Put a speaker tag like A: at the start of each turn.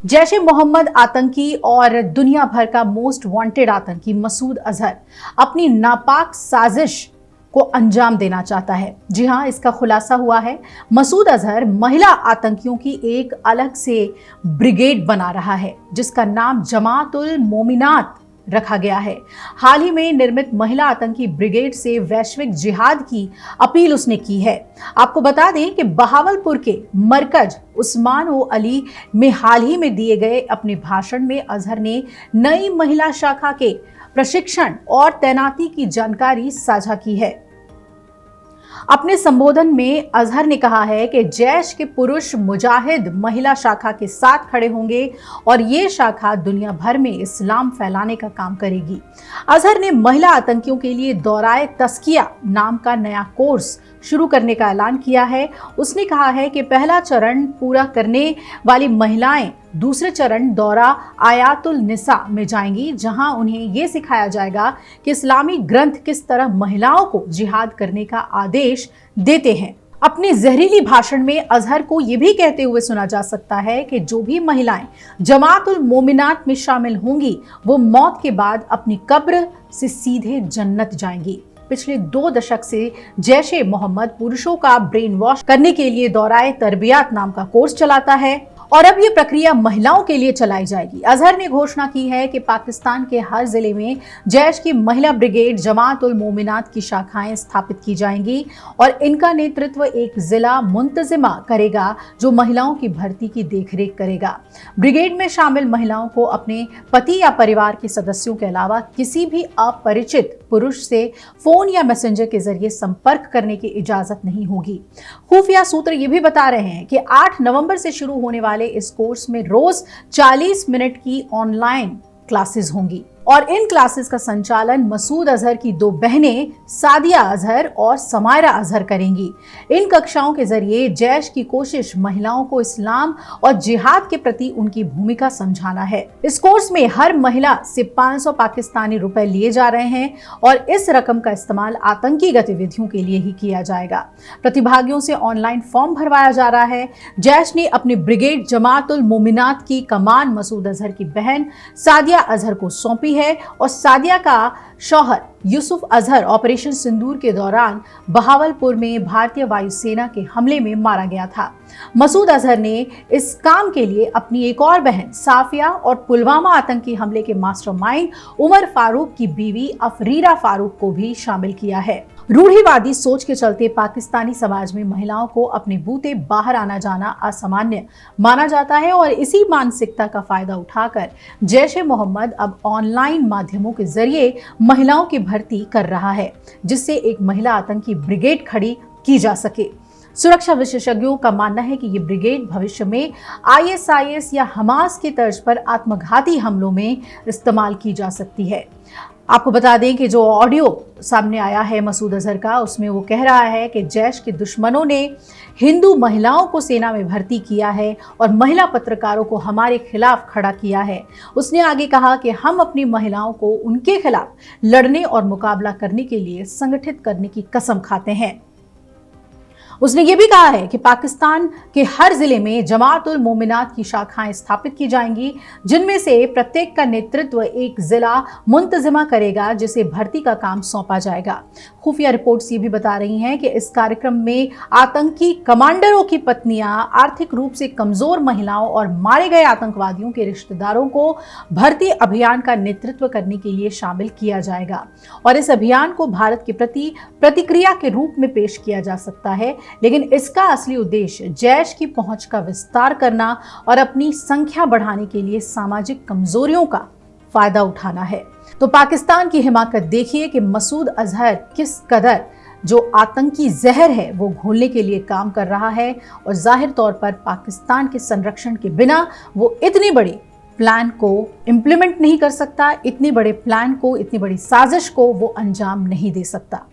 A: जैश ए मोहम्मद आतंकी और दुनिया भर का मोस्ट वांटेड आतंकी मसूद अजहर अपनी नापाक साजिश को अंजाम देना चाहता है। जी हां, इसका खुलासा हुआ है। मसूद अजहर महिला आतंकियों की एक अलग से ब्रिगेड बना रहा है जिसका नाम जमात उल मोमिनात रखा गया है। हाल ही में निर्मित महिला आतंकी ब्रिगेड से वैश्विक जिहाद की अपील उसने की है। आपको बता दें कि बहावलपुर के मरकज उस्मान ओ अली में हाल ही में दिए गए अपने भाषण में अजहर ने नई महिला शाखा के प्रशिक्षण और तैनाती की जानकारी साझा की है। अपने संबोधन में अजहर ने कहा है कि जैश के पुरुष मुजाहिद महिला शाखा के साथ खड़े होंगे और ये शाखा दुनिया भर में इस्लाम फैलाने का काम करेगी। अजहर ने महिला आतंकियों के लिए दौराए तस्किया नाम का नया कोर्स शुरू करने का ऐलान किया है। उसने कहा है कि पहला चरण पूरा करने वाली महिलाएं दूसरे चरण दौरा आयातुल निसा में जाएंगी, जहां उन्हें यह सिखाया जाएगा कि इस्लामी ग्रंथ किस तरह महिलाओं को जिहाद करने का आदेश देते हैं। अपने जहरीली भाषण में अजहर को यह भी कहते हुए सुना जा सकता है कि जो भी महिलाएं जमात उल मोमिनात में शामिल होंगी वो मौत के बाद अपनी कब्र से सीधे जन्नत जाएंगी। पिछले 2 दशक से जैश ए मोहम्मद पुरुषों का ब्रेन वॉश करने के लिए दौराए तरबियत नाम का कोर्स चलाता है और अब ये प्रक्रिया महिलाओं के लिए चलाई जाएगी। अजहर ने घोषणा की है कि पाकिस्तान के हर जिले में जैश की महिला ब्रिगेड जमात उल मोमिनात की शाखाएं स्थापित की जाएंगी और इनका नेतृत्व एक जिला मुंतजिमा करेगा जो महिलाओं की भर्ती की देखरेख करेगा। ब्रिगेड में शामिल महिलाओं को अपने पति या परिवार के सदस्यों के अलावा किसी भी अपरिचित पुरुष से फोन या मैसेंजर के जरिए संपर्क करने की इजाजत नहीं होगी। खुफिया सूत्र ये भी बता रहे हैं कि 8 नवंबर से शुरू होने वाले इस कोर्स में रोज 40 मिनट की ऑनलाइन क्लासेस होंगी और इन क्लासेस का संचालन मसूद अजहर की 2 बहनें सादिया अजहर और समायरा अजहर करेंगी। इन कक्षाओं के जरिए जैश की कोशिश महिलाओं को इस्लाम और जिहाद के प्रति उनकी भूमिका समझाना है। इस कोर्स में हर महिला से 500 पाकिस्तानी रुपए लिए जा रहे हैं और इस रकम का इस्तेमाल आतंकी गतिविधियों के लिए ही किया जाएगा। प्रतिभागियों से ऑनलाइन फॉर्म भरवाया जा रहा है। जैश ने अपनी ब्रिगेड जमात उल मोमिनात की कमान मसूद अजहर की बहन सादिया अजहर को सौंपी है और सादिया का शौहर यूसुफ अजहर ऑपरेशन सिंदूर के दौरान बहावलपुर में भारतीय वायुसेना के हमले में मारा गया था। मसूद अजहर ने इस काम के लिए अपनी एक और बहन साफिया और पुलवामा आतंकी हमले के मास्टरमाइंड उमर फारूक की बीवी अफरीरा फारूक को भी शामिल किया है। रूढ़िवादी सोच के चलते पाकिस्तानी समाज में महिलाओं को अपने बूते बाहर आना जाना असामान्य माना जाता है और इसी मानसिकता का फायदा उठाकर जैश ए मोहम्मद अब ऑनलाइन माध्यमों के जरिए महिलाओं की भर्ती कर रहा है जिससे एक महिला आतंकी ब्रिगेड खड़ी की जा सके। सुरक्षा विशेषज्ञों का मानना है कि ये ब्रिगेड भविष्य में ISIS या हमास की तर्ज पर आत्मघाती हमलों में इस्तेमाल की जा सकती है। आपको बता दें कि जो ऑडियो सामने आया है मसूद अजहर का, उसमें वो कह रहा है कि जैश के दुश्मनों ने हिंदू महिलाओं को सेना में भर्ती किया है और महिला पत्रकारों को हमारे खिलाफ खड़ा किया है। उसने आगे कहा कि हम अपनी महिलाओं को उनके खिलाफ लड़ने और मुकाबला करने के लिए संगठित करने की कसम खाते हैं। उसने ये भी कहा है कि पाकिस्तान के हर जिले में जमात उल मोमिनात की शाखाएं स्थापित की जाएंगी जिनमें से प्रत्येक का नेतृत्व एक जिला मुंतजिमा करेगा जिसे भर्ती का काम सौंपा जाएगा। खुफिया रिपोर्ट्स ये भी बता रही हैं कि इस कार्यक्रम में आतंकी कमांडरों की पत्नियां, आर्थिक रूप से कमजोर महिलाओं और मारे गए आतंकवादियों के रिश्तेदारों को भर्ती अभियान का नेतृत्व करने के लिए शामिल किया जाएगा और इस अभियान को भारत के प्रति प्रतिक्रिया के रूप में पेश किया जा सकता है। लेकिन इसका असली उद्देश्य जैश की पहुंच का विस्तार करना और अपनी संख्या बढ़ाने के लिए सामाजिक कमजोरियों का फायदा उठाना है। तो पाकिस्तान की हिमाकत देखिए कि मसूद अजहर किस कदर जो आतंकी जहर है वो घोलने के लिए काम कर रहा है और जाहिर तौर पर पाकिस्तान के संरक्षण के बिना वो इतनी बड़ी प्लान को इम्प्लीमेंट नहीं कर सकता, इतने बड़े प्लान को, इतनी बड़ी साजिश को वो अंजाम नहीं दे सकता।